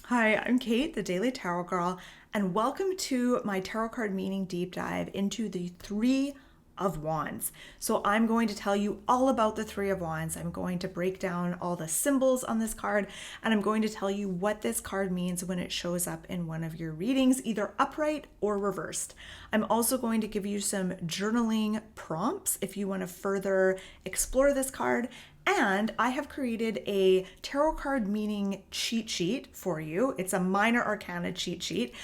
Hi, I'm Kate, the Daily Tarot Girl, and welcome to my tarot card meaning deep dive into the Three of Wands. So I'm going to tell you all about the Three of Wands. I'm going to break down all the symbols on this card, and I'm going to tell you what this card means when it shows up in one of your readings, either upright or reversed. I'm also going to give you some journaling prompts if you want to further explore this card. And I have created a tarot card meaning cheat sheet for you. It's a minor arcana cheat sheet.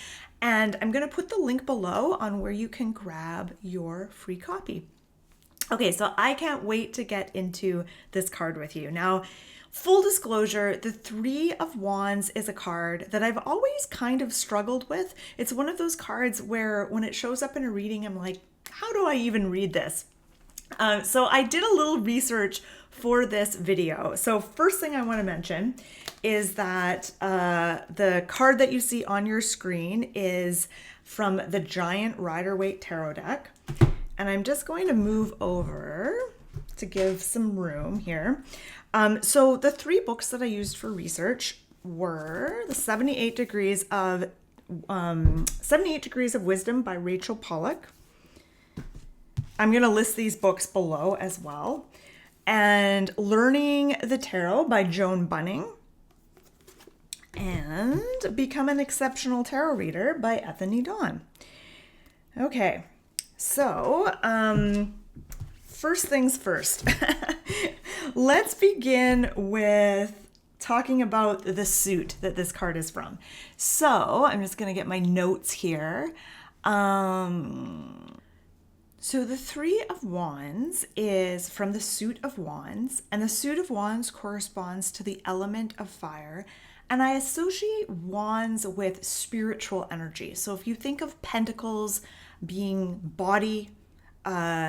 And I'm going to put the link below on where you can grab your free copy. Okay, so I can't wait to get into this card with you. Now, full disclosure, the Three of Wands is a card that I've always kind of struggled with. It's one of those cards where when it shows up in a reading, I'm like, how do I even read this? So I did a little research for this video. So first thing I want to mention is that the card that you see on your screen is from the Giant Rider Waite Tarot deck. And I'm just going to move over to give some room here. So the three books that I used for research were the 78 Degrees of Wisdom by Rachel Pollack. I'm going to list these books below as well. And Learning the Tarot by Joan Bunning. And Become an Exceptional Tarot Reader by Ethony. Okay, so first things first. Let's begin with talking about the suit that this card is from. So I'm just going to get my notes here. So the Three of Wands is from the Suit of Wands, and the Suit of Wands corresponds to the element of fire. And I associate wands with spiritual energy. So if you think of pentacles being body,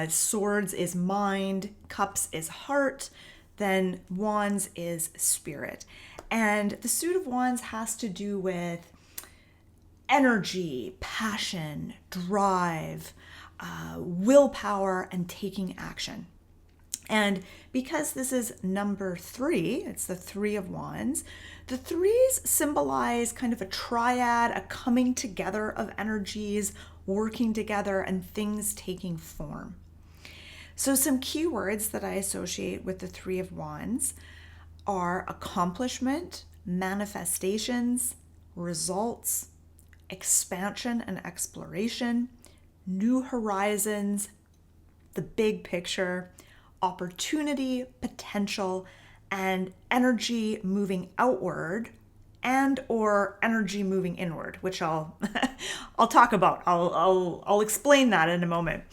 swords is mind, cups is heart, then wands is spirit. And the Suit of Wands has to do with energy, passion, drive, willpower, and taking action. And because this is number 3, it's the Three of Wands, the threes symbolize kind of a triad, a coming together of energies, working together, and things taking form. So some key words that I associate with the Three of Wands are accomplishment, manifestations, results, expansion and exploration, new horizons, the big picture, opportunity, potential, and energy moving outward and or energy moving inward, which I'll talk about. I'll explain that in a moment.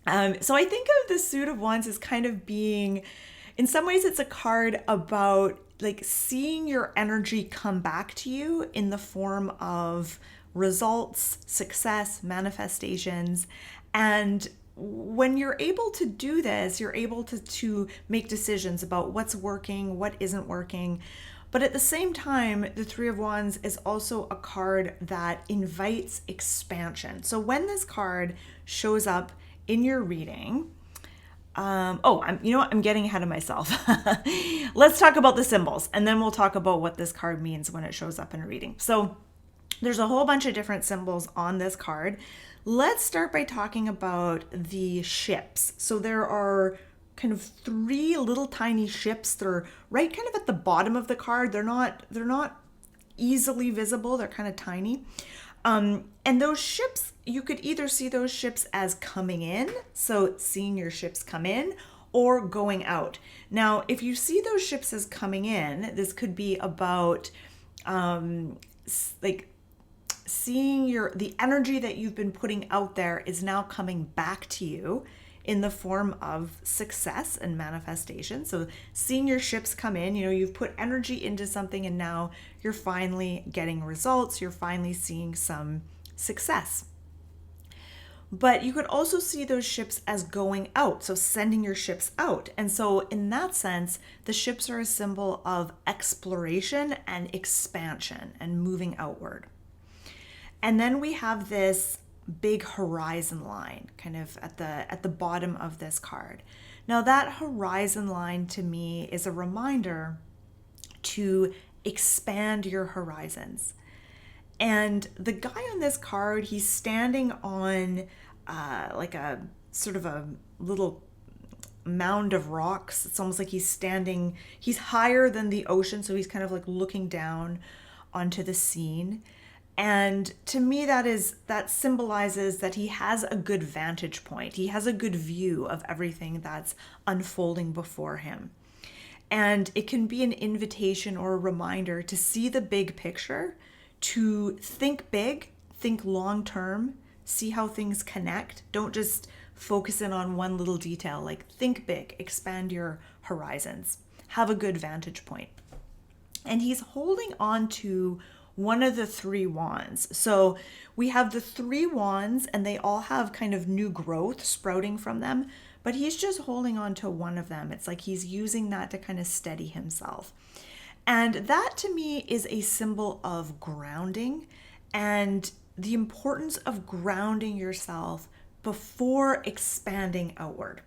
So I think of the Suit of Wands as kind of being, in some ways, it's a card about like seeing your energy come back to you in the form of results, success, manifestations. And when you're able to do this, you're able to make decisions about what's working, what isn't working. But at the same time, the Three of Wands is also a card that invites expansion. So when this card shows up in your reading, I'm getting ahead of myself. Let's talk about the symbols, and then we'll talk about what this card means when it shows up in a reading. So there's a whole bunch of different symbols on this card. Let's start by talking about the ships. So there are kind of 3 little tiny ships. They're right kind of at the bottom of the card. They're not easily visible. They're kind of tiny. And those ships, you could either see those ships as coming in, so seeing your ships come in, or going out. Now, if you see those ships as coming in, this could be about seeing the energy that you've been putting out there is now coming back to you in the form of success and manifestation. So seeing your ships come in, you've put energy into something and now you're finally getting results. You're finally seeing some success. But you could also see those ships as going out, so sending your ships out. And so in that sense, the ships are a symbol of exploration and expansion and moving outward. And then we have this big horizon line kind of at the bottom of this card. Now that horizon line to me is a reminder to expand your horizons. And the guy on this card, he's standing on like a sort of a little mound of rocks. It's almost like he's higher than the ocean, so he's kind of like looking down onto the scene. And to me, that symbolizes that he has a good vantage point. He has a good view of everything that's unfolding before him. And it can be an invitation or a reminder to see the big picture, to think big, think long term, see how things connect. Don't just focus in on one little detail. Like, think big, expand your horizons, have a good vantage point. And he's holding on to one of the three wands. So we have the three wands, and they all have kind of new growth sprouting from them, but he's just holding on to one of them. It's like he's using that to kind of steady himself. And that to me is a symbol of grounding and the importance of grounding yourself before expanding outward.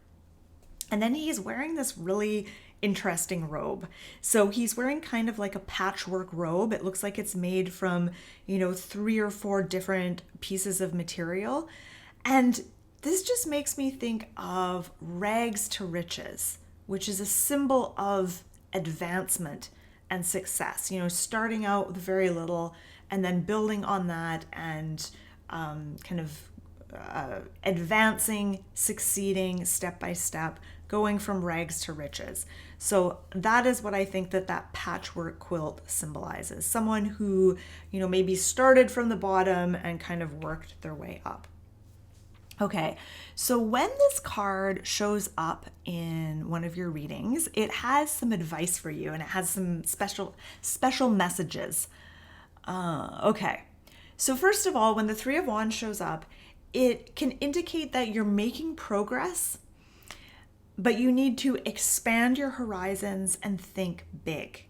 And then he's wearing this really interesting robe. So he's wearing kind of like a patchwork robe. It looks like it's made from, 3 or 4 different pieces of material. And this just makes me think of rags to riches, which is a symbol of advancement and success. Starting out with very little and then building on that and advancing, succeeding step by step, going from rags to riches. So that is what I think that patchwork quilt symbolizes. Someone who, maybe started from the bottom and kind of worked their way up. Okay, so when this card shows up in one of your readings, it has some advice for you and it has some special messages. Okay, so first of all, when the Three of Wands shows up, it can indicate that you're making progress, but you need to expand your horizons and think big.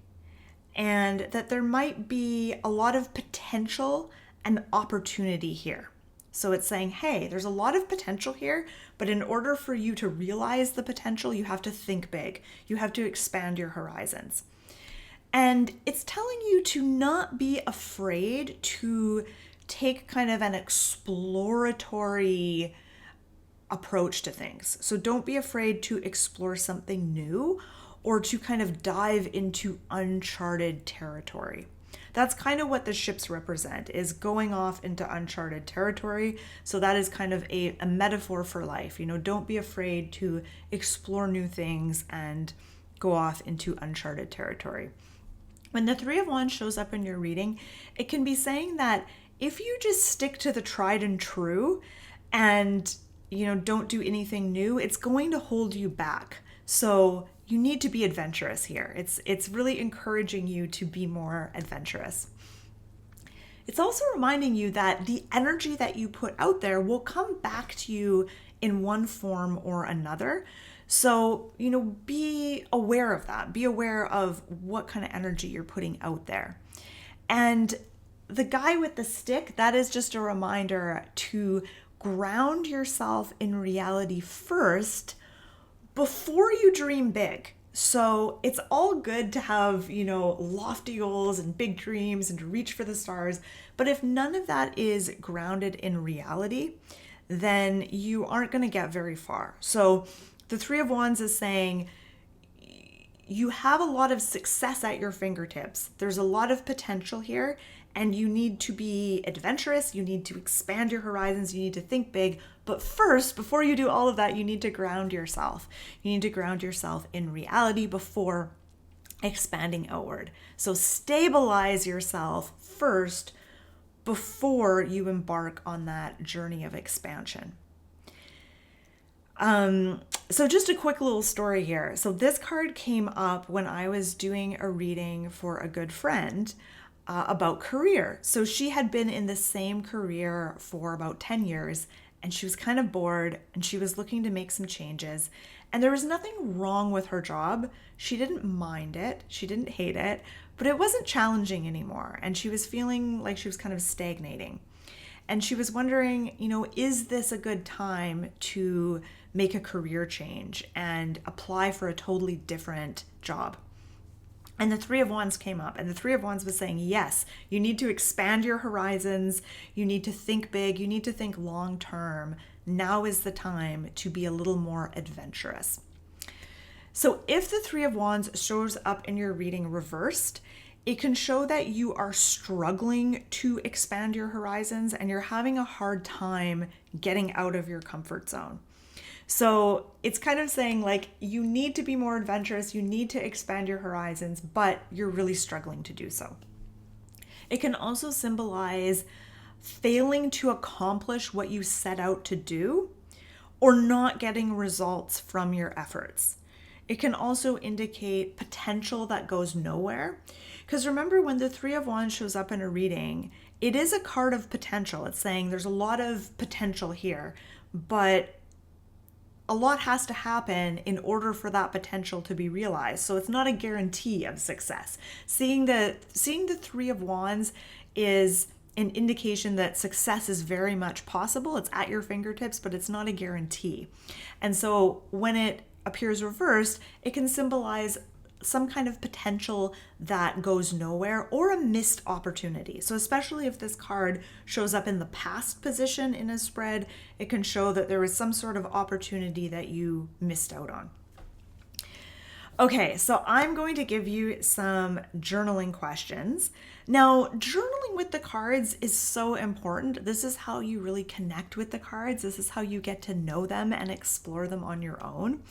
And that there might be a lot of potential and opportunity here. So it's saying, hey, there's a lot of potential here, but in order for you to realize the potential, you have to think big. You have to expand your horizons. And it's telling you to not be afraid to take kind of an exploratory approach to things. So don't be afraid to explore something new or to kind of dive into uncharted territory. That's kind of what the ships represent, is going off into uncharted territory. So that is kind of a metaphor for life. Don't be afraid to explore new things and go off into uncharted territory. When the Three of Wands shows up in your reading, it can be saying that if you just stick to the tried and true and, don't do anything new, it's going to hold you back. So you need to be adventurous here. It's really encouraging you to be more adventurous. It's also reminding you that the energy that you put out there will come back to you in one form or another. So, be aware of that. Be aware of what kind of energy you're putting out there. And the guy with the stick, that is just a reminder to ground yourself in reality first before you dream big. So it's all good to have, lofty goals and big dreams and to reach for the stars. But if none of that is grounded in reality, then you aren't going to get very far. So the Three of Wands is saying you have a lot of success at your fingertips. There's a lot of potential here, and you need to be adventurous. You need to expand your horizons. You need to think big. But first, before you do all of that, you need to ground yourself. You need to ground yourself in reality before expanding outward. So stabilize yourself first before you embark on that journey of expansion. So just a quick little story here. So this card came up when I was doing a reading for a good friend about career. So she had been in the same career for about 10 years and she was kind of bored and she was looking to make some changes. And there was nothing wrong with her job. She didn't mind it. She didn't hate it, but it wasn't challenging anymore. And she was feeling like she was kind of stagnating. And she was wondering, is this a good time to make a career change and apply for a totally different job? And the Three of Wands came up, and the Three of Wands was saying, yes, you need to expand your horizons. You need to think big. You need to think long term. Now is the time to be a little more adventurous. So if the Three of Wands shows up in your reading reversed, it can show that you are struggling to expand your horizons and you're having a hard time getting out of your comfort zone. So it's kind of saying like you need to be more adventurous, you need to expand your horizons, but you're really struggling to do so. It can also symbolize failing to accomplish what you set out to do or not getting results from your efforts. It can also indicate potential that goes nowhere. Because remember, when the Three of Wands shows up in a reading, it is a card of potential. It's saying there's a lot of potential here, but a lot has to happen in order for that potential to be realized. So it's not a guarantee of success. Seeing the Three of Wands is an indication that success is very much possible. It's at your fingertips, but it's not a guarantee. And so when it appears reversed, it can symbolize some kind of potential that goes nowhere or a missed opportunity. So especially if this card shows up in the past position in a spread, it can show that there was some sort of opportunity that you missed out on. Okay, so I'm going to give you some journaling questions. Now, journaling with the cards is so important. This is how you really connect with the cards. This is how you get to know them and explore them on your own.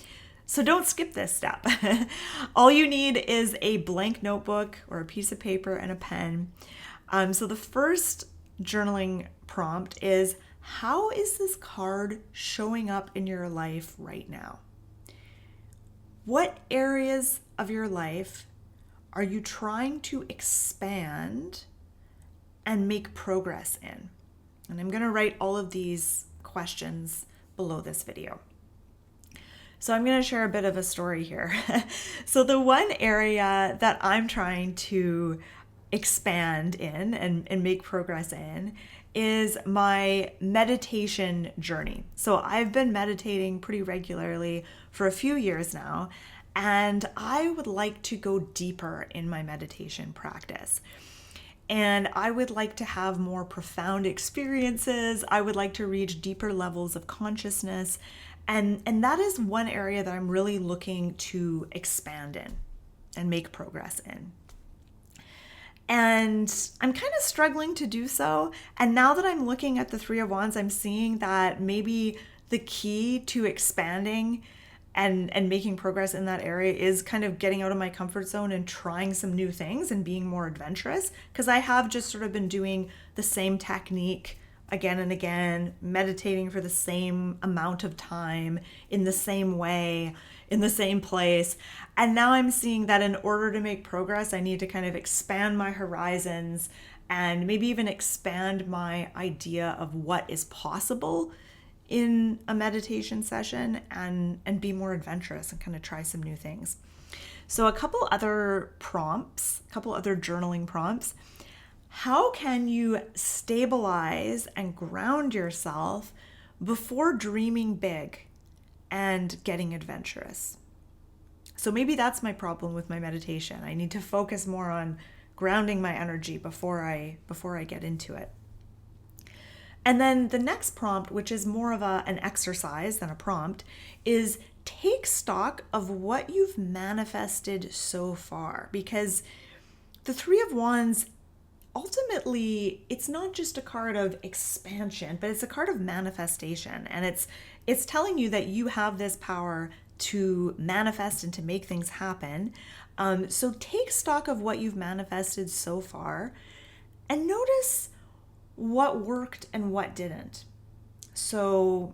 So don't skip this step. All you need is a blank notebook or a piece of paper and a pen. So the first journaling prompt is, how is this card showing up in your life right now? What areas of your life are you trying to expand and make progress in? And I'm going to write all of these questions below this video. So I'm going to share a bit of a story here. So the one area that I'm trying to expand in and make progress in is my meditation journey. So I've been meditating pretty regularly for a few years now, and I would like to go deeper in my meditation practice. And I would like to have more profound experiences. I would like to reach deeper levels of consciousness. And that is one area that I'm really looking to expand in and make progress in. And I'm kind of struggling to do so. And now that I'm looking at the Three of Wands, I'm seeing that maybe the key to expanding and making progress in that area is kind of getting out of my comfort zone and trying some new things and being more adventurous. Because I have just sort of been doing the same technique again and again, meditating for the same amount of time, in the same way, in the same place. And now I'm seeing that in order to make progress, I need to kind of expand my horizons and maybe even expand my idea of what is possible in a meditation session and be more adventurous and kind of try some new things. So a couple other journaling prompts. How can you stabilize and ground yourself before dreaming big and getting adventurous? So maybe that's my problem with my meditation. I need to focus more on grounding my energy before I get into it. And then the next prompt, which is more of an exercise than a prompt, is take stock of what you've manifested so far. Because the Three of Wands, ultimately, it's not just a card of expansion, but it's a card of manifestation. And it's telling you that you have this power to manifest and to make things happen. So take stock of what you've manifested so far and notice what worked and what didn't. So,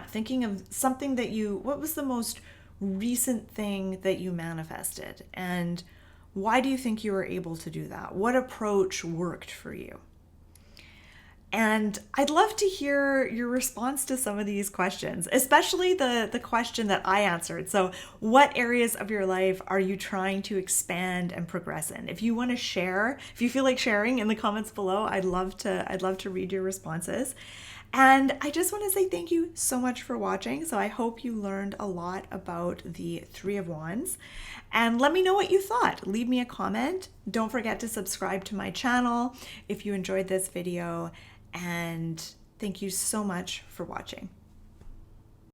thinking of something what was the most recent thing that you manifested? And why do you think you were able to do that? What approach worked for you? And I'd love to hear your response to some of these questions, especially the question that I answered. So what areas of your life are you trying to expand and progress in? If you want to share, if you feel like sharing in the comments below, I'd love to read your responses. And I just want to say thank you so much for watching. So I hope you learned a lot about the Three of Wands. And let me know what you thought. Leave me a comment. Don't forget to subscribe to my channel if you enjoyed this video. And thank you so much for watching.